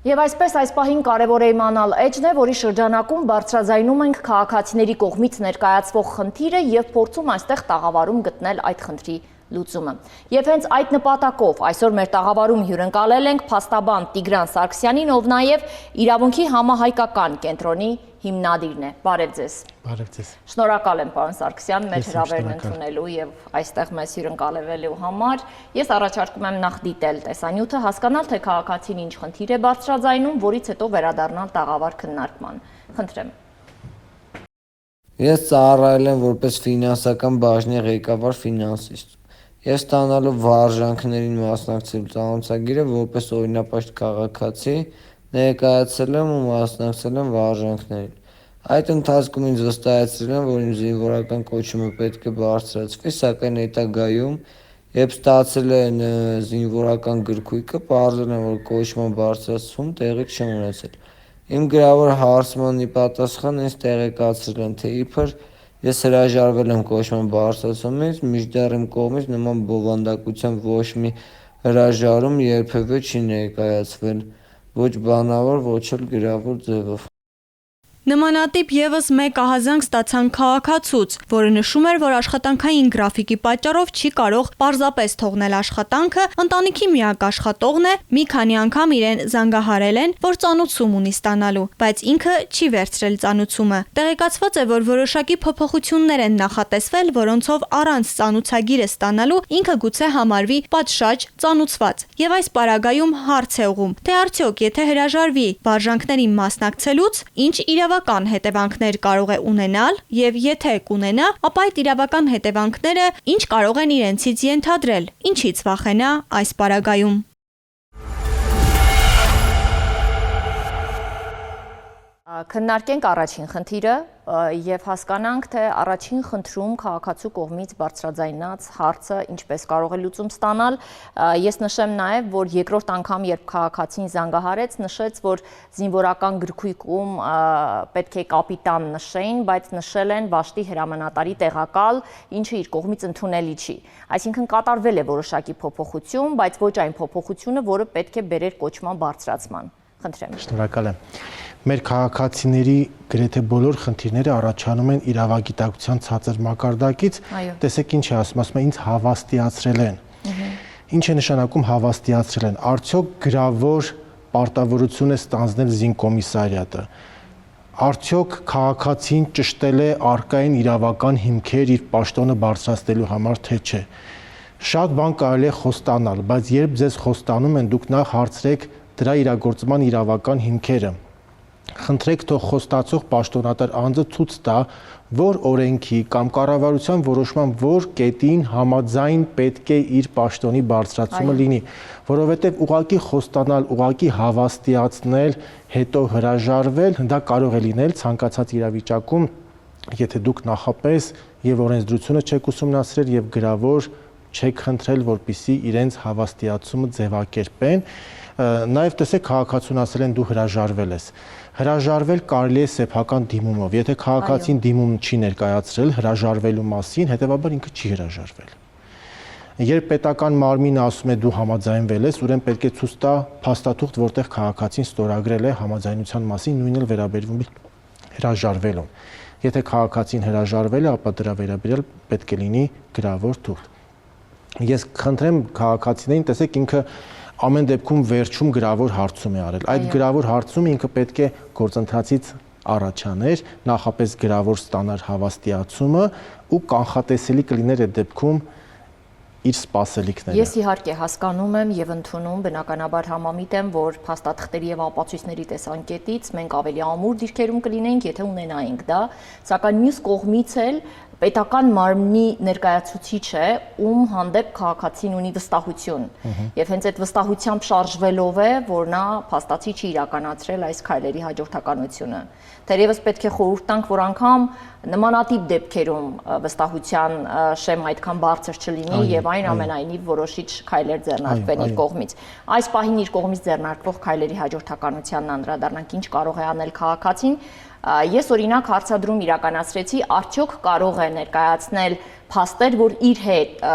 Եվ այսպես այս պահին կարևոր է իմանալ էջն է, որի շրջանակում բարձրաձայնում ենք քաղաքացիների կողմից ներկայացվող խնդիրը եւ փորձում այստեղ տաղավարում գտնել այդ խնդրի լուծումը։ Եվ հենց այդ նպատակով այսօր մեր տաղավարում հյուրընկալել ենք փաստաբան Տիգրան Սարգսյանին, ով նաեւ իրավունքի համահայկական կենտրոնի հիմնադիրն է։ Բարև ձեզ։ Բարև ձեզ։ Շնորհակալ եմ, պարոն Սարգսյան, մեր հրավերն ընդունելու եւ այստեղ մեզ հյուրընկալվելու համար։ Ես առաջարկում եմ նախ դիտել տեսանյութը, հասկանալ, թե քաղաքացին ինչ խնդիր է բարձրաձայնում, որից հետո վերադառնալ տաղավար քննարկման։ Խնդրեմ։ Ես ծառայել եմ որպես ֆինանսական բաժնի ղեկավար ֆինանսիստ։ Ես ստանալով վարժանքներին մասնակցել ծանոթագիրը որպես օրինապաշտ քաղաքացի ներկայացել եմ ու մասնակցել եմ վարժանքներին։ Այդ ընթացքում ինձ վստահեցրել են, որ իմ զինվորական կոչումը պետք է բարձրացվի, սակայն հետագայում, երբ ստացել են զինվորական գրքույկը, պարզել են, որ կոչման բարձրացում տեղի չի ունեցել։ Իմ գրավոր հարցմանի պատասխան ինձ տեղեկացրել են, թե իբր ես հրաժարվել եմ կոչման բարձրացումից, մինչդեռ իմ կողմից նման բովանդակության ոչ մի հրաժարում երբևէ չի ներկայացվել, ոչ բանավոր, ոչ էլ գրավոր ձևով։ Նմանատիպ եւս մեկ ահազանգ ստացան քաղաքացուց, որը նշում էր, որ աշխատանքային գրաֆիկի պատճառով չի կարող պարզապես թողնել աշխատանքը, ընտանիքի միակ աշխատողն է, մի քանի անգամ իրեն զանգահարել են, որ ծանուցում ունի ստանալու, բայց ինքը չի վերցրել ծանուցումը։ Տեղեկացված է, որ որոշակի փոփոխություններ են նախատեսվել, որոնցով առանց ծանուցագիրը ստանալու ինքը գուցե համարվի պատշաճ ծանուցված։ Եվ այս պարագայում հարց է ուղում, թե արդյոք եթե հրաժարվի վարժանքներին մասնակցելուց, ինչ իրավական հետևանքներ կարող է ունենալ եւ եթե կունենա, ապա այդ իրավական հետևանքները ինչ կարող են իրենցից ենթադրել, ինչից վախենա այս պարագայում։ Քննարկենք առաջին խնդիրը եւ հասկանանք, թե առաջին խնդրում քաղաքացու կողմից բարձրաձայնած հարցը ինչպես կարող է լուծում ստանալ։ Ես նշեմ նաեւ, որ երկրորդ անգամ, երբ քաղաքացին զանգահարեց, նշեց, որ զինվորական գրքույկում պետք է կապիտան նշեին, բայց նշել են Վաշտի հրամանատարի տեղակալ, ինչը իր կողմից ընդունելի չի։ Այսինքն կատարվել է որոշակի փոփոխություն, բայց ոչ այն փոփոխությունը, որը պետք է բերեր կոչման բարձրացման։ Խնդրեմ։ Շնորհակալ եմ։ Մեր քաղաքացիների գրեթե բոլոր խնդիրները առաջանում են իրավագիտակցության ցածր մակարդակից։ Տեսեք ինչ է ասում է ինձ հավաստիացրել են։ Ինչ է նշանակում հավաստիացրել են։ Արդյոք գրավոր պարտավորություն է ստանձնել զինկոմիսարիատը։ Արդյոք քաղաքացին ճշտել է արկային իրավական հիմքեր իր պաշտոնը բարձրացնելու համար, թե չէ։ Շատ բան կարելի է խոստանալ, բայց երբ ձեզ խոստանում են, դուք նախ հարցրեք դրա իրագործման իրավական հիմքերը։ Խնդրեք թող խոստացող պաշտոնատար անձը ցույց տա, որ օրենքի կամ կառավարության որոշման որ կետին համաձայն պետք է իր պաշտոնի բարձրացումը լինի, որովհետև ուղղակի խոստանալ, ուղղակի հավաստիացնել, հետո հրաժարվել, դա կարող է լինել ցանկացած իրավիճակում, եթե դուք նախապես եւ օրենսդրությունը չեք ուսումնասիրել եւ գրավոր չեք խնդրել, որպիսի իրենց հավաստիացումը ձևակերպեն։ Նաև տեսեք քաղաքացուն ասել են դու հրաժարվել ես։ Հրաժարվել կարելի է սեփական դիմումով։ Եթե քաղաքացին դիմում չի ներկայացրել հրաժարվելու մասին, հետեւաբար ինքը չի հրաժարվել։ Երբ պետական մարմինը ասում է դու համաձայնվել ես, ուրեմն պետք է ցույց տա փաստաթուղթ, որտեղ քաղաքացին ստորագրել է համաձայնության մասին, նույնն էլ վերաբերվում է հրաժարվելուն։ Եթե քաղաքացին հրաժարվել է, ապա դրա վերաբերյալ պետք է լինի գրավոր թուղթ։ Ես խնդրեմ քաղաքացիներին, տեսեք ինքը ամեն դեպքում վերջում գրավոր հարցում է արել։ Այդ գրավոր հարցում ինքը պետք է գործընթացից առաջաներ, նախապես գրավոր ստանար հավաստիացումը ու կանխատեսելի կլիներ այդ դեպքում իր սպասելիքները։ Ես իհարկե հասկանում եմ եւ ընդունում, բնականաբար համամիտ եմ, որ փաստաթղթերի եւ ապացույցների տեսանկյունից մենք ավելի ամուր դիրքերում կլինենք, եթե ունենայինք դա, սակայն մյուս կողմից էլ պետական մարմնի ներկայացուցիչ է, ում հանդեպ քաղաքացին ունի վստահություն։ Եվ հենց այդ վստահությամբ շարժվելով է, որ նա փաստացի չի իրականացրել այս քայլերի հաջորդականությունը։ Թերևս պետք է խորհուրդ տանք, որ անգամ նմանատիպ դեպքերում վստահության շեմ այդքան բարձր չլինի եւ այն ամենայնիվ որոշիչ քայլեր ձեռնարկվեն իր կողմից։ Այս պահին իր կողմից ձեռնարկվող քայլերի հաջորդականությանն անդրադառնանք, ինչ կարող է անել քաղաքացին։ Ես օրինակ հարցադրում իրականացրեցի, արդյոք կարող է ներկայացնել փաստեր, որ իր հետ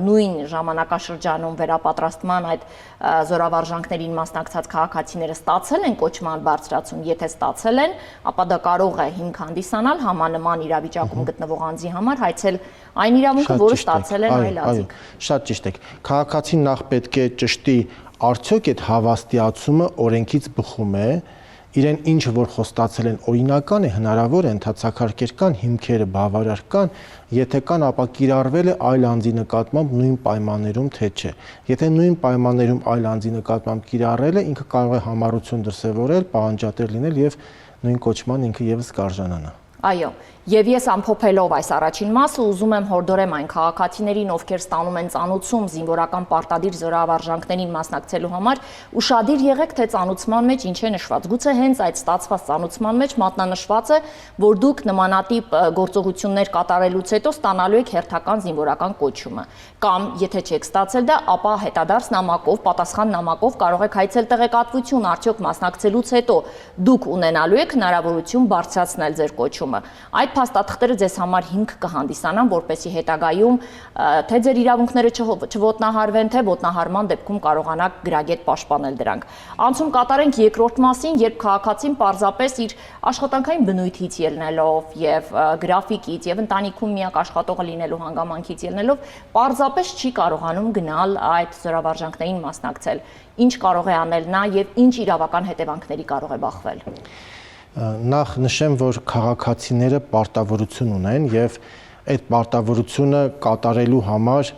նույն ժամանակաշրջանում վերապատրաստման այդ զորավարժանքներին մասնակցած քաղաքացիները ստացել են կոչման բարձրացում, եթե ստացել են, ապա դա կարող է հիմք հանդիսանալ համանման իրավիճակում գտնվող անձի համար հայցել այն իրավունքը, որը ստացել են այլ ազգ։ Շատ ճիշտ եք։ Քաղաքացին նախ պետք է ճշտի, արդյոք այդ հավաստիացումը օրենքից բխում է, իրեն ինչ որ խոստացել են օրինական է, հնարավոր է ընդհանցակարգեր կան, հիմքերը բավարար կան, եթե կան, ապա կիրառվել է այլ անձի նկատմամբ նույն պայմաններում, թե չէ։ Եթե նույն պայմաններում այլ անձի նկատմամբ կիրառել է, ինքը կարող է համառություն դրսևորել, պահանջատեր լինել եւ նույն կոչման ինքը եւս կարժանանա։ Այո, եւ ես ամփոփելով այս առաջին մասը ուզում եմ հորդորեմ այն քաղաքացիներին, ովքեր ստանում են ծանուցում զինվորական պարտադիր զորավարժանքներին մասնակցելու համար, ուշադիր եղեք, թե ծանուցման մեջ ինչ է նշված։ Գուցե հենց այդ ստացված ծանուցման մեջ մատնանշված է, որ դուք նմանատիպ գործողություններ կատարելուց հետո ստանալու եք հերթական զինվորական կոչումը, կամ եթե չեք ստացել դա, ապա հետադարձ նամակով, պատասխան նամակով կարող եք հայցել տեղեկատվություն, արդյոք մասնակցելուց հետո դուք ունենալու եք հնարավորություն բարձրացնել ձեր կոչումը։ Այդ փաստաթղթերը ձեզ համար հիմք կհանդիսանան, որպեսզի հետագայում թե ձեր իրավունքները չոտնահարվեն, թե ոտնահարման դեպքում կարողանաք գրագետ պաշտպանել դրանք։ Անցում կատարենք երկրորդ մասին, երբ քաղաքացին պարզապես իր աշխատանքային բնույթից ելնելով եւ գրաֆիկից եւ ընտանիքում միակ աշխատողը լինելու հանգամանքից ելնելով պարզապես չի կարողանում գնալ այդ զորավարժանքներին մասնակցել։ Ինչ կարող է անել նա եւ ինչ իրավական հետևանքների կարող է բախվել։ Նախ նշեմ, որ քաղաքացիները պարտավորություն ունեն եւ այդ պարտավորությունը կատարելու համար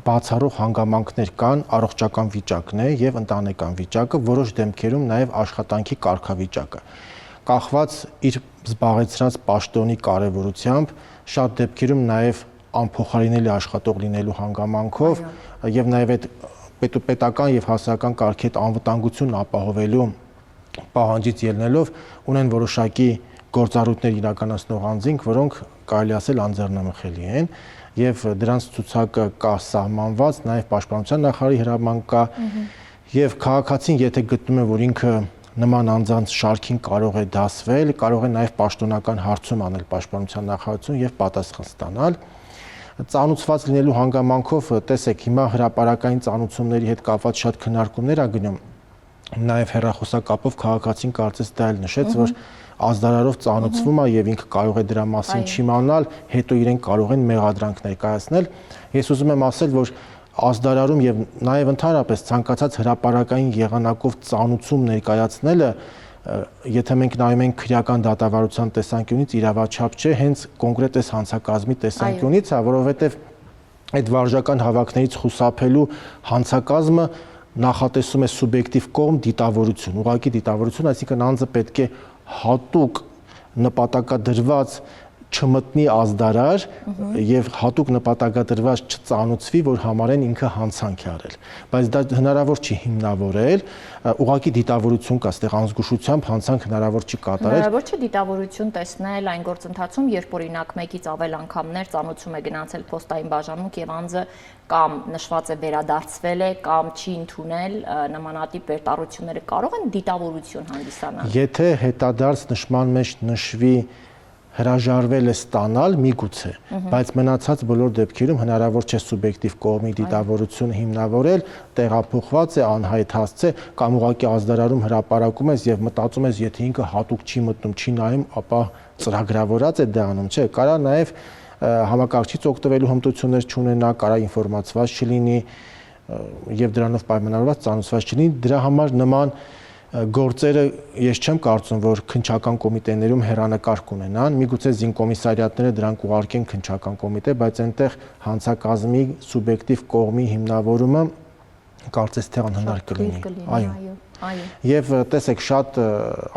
բացառող հանգամանքներ կան, առողջական վիճակն է եւ ընտանեկան վիճակը, որոշ դեպքերում նաեւ աշխատանքի կարգավիճակը։ Կախված իր զբաղեցրած պաշտոնի կարեւորությամբ, շատ դեպքերում նաեւ անփոխարինելի աշխատող լինելու հանգամանքով եւ նաեւ այդ պետական եւ հասարակական կարգի հետ անվտանգություն ապահովելու պահանջից ելնելով ունեն որոշակի գործառույթներ իրականացնող անձինք, որոնք կարելի ասել անձեռնամխելի են եւ դրանց ցուցակը կա սահմանված, նաեւ պաշտպանության նախարարի հրաման կա եւ քաղաքացին եթե գտնում է, որ ինքը նման անձանց շարքին կարող է դասվել, կարող է նաեւ պաշտոնական հարցում անել պաշտպանության նախարարություն եւ պատասխան ստանալ։ Ծանուցված լինելու հանգամանքով տեսեք, հիմա հրապարակային ծանուցումների հետ կապված շատ քննարկումներ ա գնում։ Նաև հեռախոսակապով քաղաքացին կարծես դա էլ նշեց, որ ազդարարով ծանուցվում է եւ ինքը կարող է դրա մասին չիմանալ, հետո իրեն կարող են մեղադրանք ներկայացնել։ Ես ուզում եմ ասել, որ ազդարարում եւ նաեւ ընդհանրապես ցանկացած հրապարակային եղանակով ծանուցում ներկայացնելը, եթե մենք նայում ենք քրեական դատավարության տեսանկյունից իրավաչափ չէ, հենց կոնկրետ այս հանցակազմի տեսանկյունից է, որովհետեւ այդ վարժական հավաքներից խուսափելու հանցակազմը նախատեսում է սուբյեկտիվ կողմ դիտավորություն, ուղղակի դիտավորություն, այսինքն անձը պետք է հատուկ նպատակադրված չմտնի ազդարար եւ հատուկ նպատակադրված չծանուցվի, որ համարեն ինքը հանցանք է արել, բայց դա հնարավոր չի հիմնավորել, ուղղակի դիտավորություն կա, այստեղ անզգուշությամբ հանցանք հնարավոր չի կատարել։ Հնարավոր չէ դիտավորություն տեսնել այն գործընթացում, երբ օրինակ մեկից ավել անգամներ ծանուցում է գնացել փոստային բաժանմունք եւ անձը կամ նշված է վերադարձվել է կամ չի ընդունել նմանատիպ վերտառությունները, կարող են դիտավորություն հանդիսանալ։ Եթե հետադարձ նշման մեջ նշվի հրաժարվել է ստանալ միգուցե, բայց մնացած բոլոր դեպքերում հնարավոր չէ սուբյեկտիվ կողմի դիտավորությունը հիմնավորել, տեղափոխված է, անհայտած է, կամ ուղղակի ազդարարում հրապարակում ես եւ մտածում ես, եթե ինքը հատուկ չի մտնում, չի նայում, ապա ծրագրավորած է դա անում, չէ, կարա նաեւ համակարգչից օգտվելու հմտություններ չունենա, կարա ինֆորմացված չլինի եւ դրանով պայմանավորված ծանուցված չլինի, դրա համար նման գործերը ես չեմ կարծում, որ քննչական կոմիտեներում հեռանկար կունենան, միգուցե զինկոմիսարիատները դրանք ուղարկեն քննչական կոմիտե, բայց այնտեղ հանցակազմի սուբյեկտիվ կողմի հիմնավորումը կարծես թե անհնար կլինի։ Այո։ Եվ տեսեք, շատ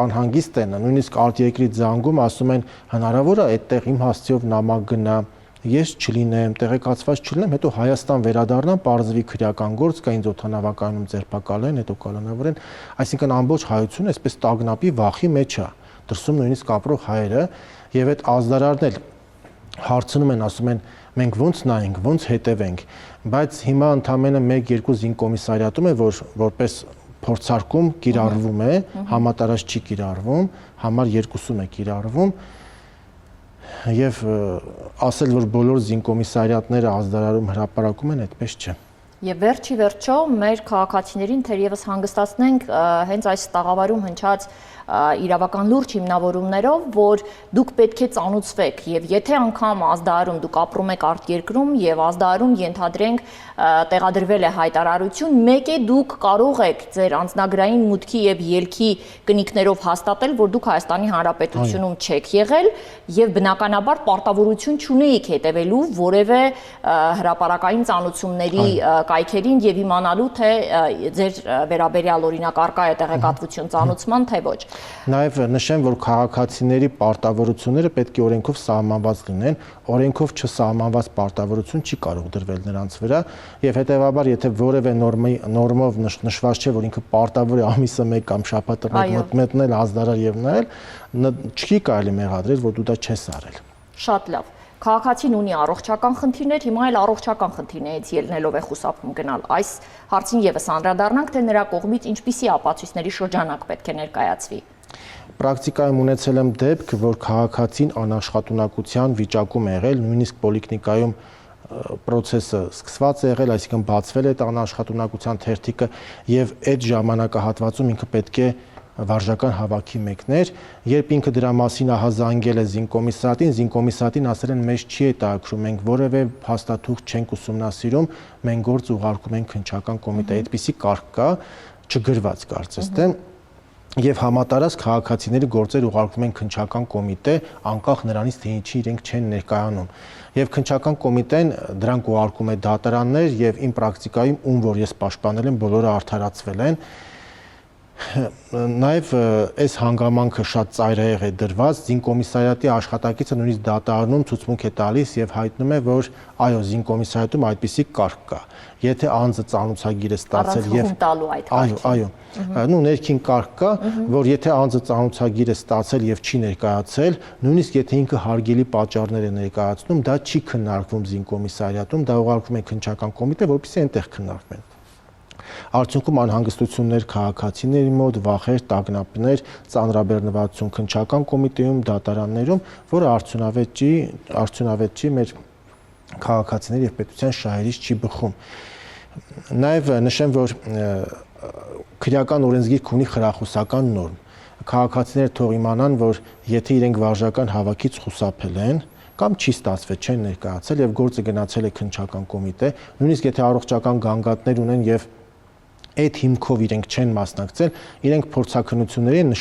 անհանգիստ են, նույնիսկ արտերկրից զանգում, ասում են հնարավոր է այդտեղ իմ հասցեով նամակ գնա, ես չլինեմ, տեղեկացված չլինեմ, հետո Հայաստան վերադառնամ, պարզվի քրեական գործ կա, ինձ օդանավակայանում ձերբակալեն, հետո կալանավորեն, այսինքն ամբողջ հայությունը այսպես տագնապի վախի մեջ է, դրսում նույնիսկ ապրող հայերը, եւ այդ ազդարարն էլ հարցնում են, ասում են մենք ոնց նայենք, ոնց հետևենք, բայց հիմա ընդամենը 1-2 զինկոմիսարիատում է, որ որպես փորձարկում կիրառվում է, համատարած չի կիրառվում, համար 2-ում է կիրառվում եւ ասել, որ բոլոր զինկոմիսարիատները ազդարարում հրապարակում են, այդպես չէ։ Եվ վերջի վերջո մեր քաղաքացիներին թերևս հանգստացնենք հենց այս տաղավարում հնչած իրավական լուրջ հիմնավորումներով, որ դուք պետք է ծանուցվեք եւ եթե անգամ ազդարարում դուք ապրում եք արտերկրում եւ ազդարարում ենթադրենք տեղադրվել է հայտարարություն, մեկ է դուք կարող եք ձեր անձնագրային մուտքի եւ ելքի կնիքներով հաստատել, որ դուք Հայաստանի Հանրապետությունում չեք եղել եւ բնականաբար պարտավորություն չունեիք հետևելու որևէ հրապարակային ծանուցումների կայքերին եւ իմանալու թե ձեր վերաբերյալ օրինակ արկա է տեղեկատվություն ծանուցման թե ոչ։ Նաև նշեմ, որ քաղաքացիների պարտավորությունները պետք է օրենքով սահմանված լինեն, օրենքով չսահմանված պարտավորություն չի կարող դրվել նրանց վրա, եւ հետեւաբար, եթե որևէ նորմով նշված չէ, որ ինքը պարտավոր է ամիսը 1 կամ շաբաթը 1 մտնել, ազդարար եւ նայել, չի կարելի մեղադրել, որ դու դա չես արել։ Շատ լավ։ Քաղաքացին ունի առողջական խնդիրներ, հիմա էլ առողջական խնդիրներից ելնելով է խուսափում գնալ։ Այս հարցին եւս անդրադառնանք, թե նրա կողմից ինչպիսի ապացույցների շրջանակ պետք է ներկայացվի։ Պրակտիկայում ունեցել եմ դեպք, որ քաղաքացին անաշխատունակության վիճակում է եղել, նույնիսկ պոլիկլինիկայում process-ը սկսված է եղել, այսինքն բացվել է անաշխատունակության թերթիկը եւ այդ ժամանակահատվածում ինքը պետք է վարժական հավաքի մեկներ, երբ ինքը դրա մասին ահազանգել է զինկոմիսարատին ասել են մեզ չի հետաքրում, մենք որևէ փաստաթուղթ չենք ուսումնասիրում, մենք գործ ուղարկում ենք քննչական կոմիտե, այդպիսի կարգ կա, չգրված կարծես թե եւ համատարած քաղաքացիների գործեր ուղարկում են քննչական կոմիտե, անկախ նրանից թե ինչի իրենք չեն ներկայանում։ Եվ քննչական կոմիտեն դրանք ուղարկում է դատարաններ եւ իմ պրակտիկայում ում որ ես պաշտպանել եմ, բոլորը արդարացվել են։ Նաև այս հանգամանքը շատ ծայրահեղ է դրված, զինկոմիսարիատի աշխատակիցը նույնիսկ դատարանում ցուցմունք է տալիս եւ հայտնում է, որ այո, զինկոմիսարիատում այդպիսի կարգ կա։ Եթե անձը ծանուցագիր է ստացել եւ այո, ներքին կարգ կա, որ եթե անձը ծանուցագիր է ստացել եւ չի ներկայացել, նույնիսկ եթե ինքը հարգելի պատճառներ է ներկայացնում, դա չի քննարկվում զինկոմիսարիատում, դա ուղարկվում է քննչական կոմիտե, որպեսզի այնտեղ քննարկվեն։ Արդյունքում անհանգստություններ քաղաքացիների մոտ, վախեր, տագնապներ, ծանրաբեռնվածություն քննչական կոմիտեում, դատարաններում, որը արդյունավետ չի մեր քաղաքացիների եւ պետության շահերից չի բխում։ Նաեւ նշեմ, որ քրեական օրենսգիրք ունի խրախուսական նորմ։ Քաղաքացիները թող իմանան, որ եթե իրենք վարժական հավաքից խուսափել են, կամ չի ստացվել, չեն ներկայացել եւ գործը գնացել է քննչական կոմիտե, նույնիսկ եթե առողջական գանգատներ ունեն եւ այդ հիմքով իրենք չեն մասնակցել, իրենք փորձաքննությունների են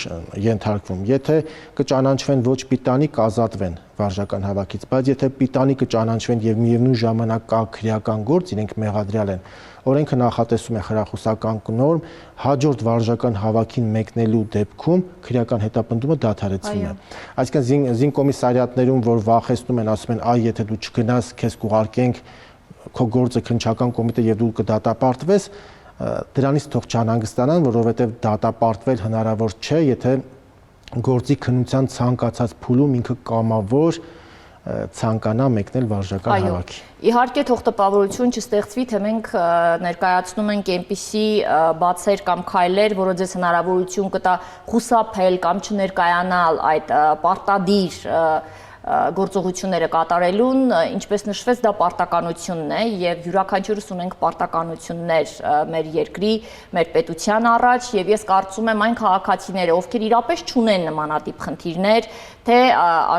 ենթարկվում։ Եթե կճանաչվեն ոչ պիտանի, կազատվեն վարժական հավաքից, բայց եթե պիտանի կճանաչվեն եւ միևնույն ժամանակ կա քրեական գործ, իրենք մեղադրյալ են։ Օրենքը նախատեսում է խրախուսական նորմ, հաջորդ վարժական հավաքին մեկնելու դեպքում քրեական հետապնդումը դադարեցվում է։ Այսինքն զինկոմիսարիատներում, որ վախեցնում են, ասում են, այ եթե դու չգնաս, քեզ կուղարկենք քո գործը քննչական կոմիտե եւ դու կդատապարտվես, դրանից թող չանհանգստանան, որովհետև դատապարտվել հնարավոր չէ, եթե գործի քննության ցանկացած փուլում ինքը կամավոր ցանկանա մեկնել վարժական հավաքի։ Իհարկե թող տպավորություն չստեղծվի, թե մենք ներկայացնում ենք այնպիսի բացեր կամ քայլեր, որը ձեզ հնարավորություն կտա խուսափել կամ չներկայանալ այդ պարտադիր գործողությունները կատարելուն, ինչպես նշվեց, դա պարտականությունն է եւ յուրաքանչյուրս ունենք պարտականություններ մեր երկրի, մեր պետության առաջ եւ ես կարծում եմ այն քաղաքացիները, ովքեր իրապես չունեն նմանատիպ խնդիրներ, թե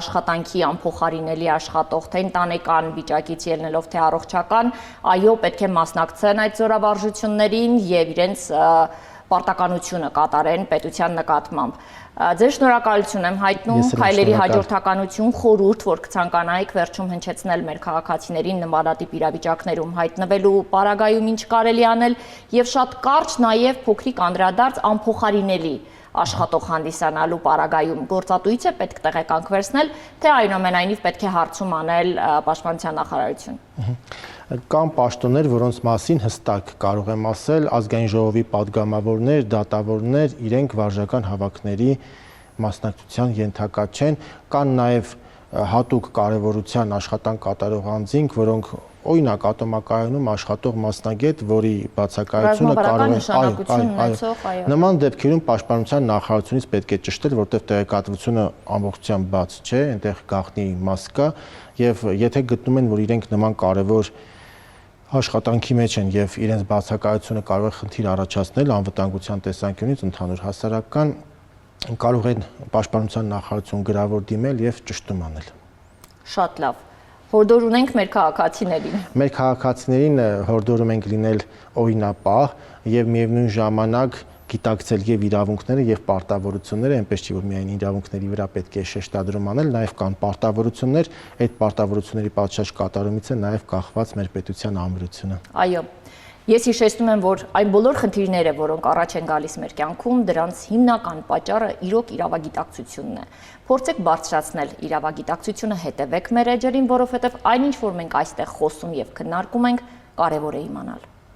աշխատանքի անփոխարինելի աշխատող, թե ընտանեկան վիճակից ելնելով, թե առողջական, այո, պետք է մասնակցեն այդ զորավարժություններին եւ իրենց պարտականությունը կատարեն պետության նկատմամբ։ Ձեր շնորհակալություն եմ հայտնում, քայլերի հաջորդականություն, խորհուրդ, որ կցանկանայիք վերջում հնչեցնել մեր քաղաքացիներին նմանատիպ իրավիճակներում հայտնվելու պարագայում ինչ կարելի անել եւ շատ կարճ նաեւ փոքրիկ անդրադարձ անփոխարինելի աշխատող հանդիսանալու պարագայում գործատուից է պետք տեղեկանք վերցնել, թե այնուամենայնիվ պետք է հարցում անել Պաշտպանության նախարարություն։ Կան պաշտոններ, որոնց մասին հստակ կարող եմ ասել, ազգային ժողովի պատգամավորներ, դատավորներ իրենք վարժական հավաքների մասնակցության ենթակա չեն, կան նաև հատուկ կարևորության աշխատանք կատարող անձինք, որոնք օրինակ ատոմակայանում աշխատող մասնագետ, որի բացակայությունը կարող է նման դեպքերում պաշտպանության նախարարությունից պետք է ճշտել, որտեղ տեղեկատվությունը ամբողջությամբ բաց չէ, այնտեղ գաղտնի մաս կա, եւ եթե գտնում են, որ իրենք նման կարևոր աշխատանքի մեջ են եւ իրենց բացակայությունը կարող է խնդիր առաջացնել անվտանգության տեսանկյունից ընդհանուր հասարակական, կարող են պաշտպանության նախարարություն գրավոր դիմել եւ ճշտում անել։ Շատ լավ։ Հորդոր ունենք մեր քաղաքացիներին։ Մեր քաղաքացիներին հորդորում ենք լինել օրինապահ եւ միևնույն ժամանակ գիտակցել եւ իրավունքները եւ պարտավորությունները, այնպես չի որ միայն իրավունքների վրա պետք է շեշտադրում անել, նաեւ կան պարտավորություններ, այդ պարտավորությունների պատշաճ կատարումից է նաեւ կախված մեր պետության ամրությունը։ Այո։ Ես հիշեցնում եմ, որ այն բոլոր խնդիրները, որոնք առաջ են գալիս մեր կյանքում, դրանց հիմնական պատճառը իրոք իրավագիտակցությունն է։ Փորձեք բարձրացնել իրավագիտակցությունը, հետևեք մեր էջերին, որովհետև այնինչ որ մենք այստեղ խոսում եւ քննարկում ենք, կարևոր է իմանալ։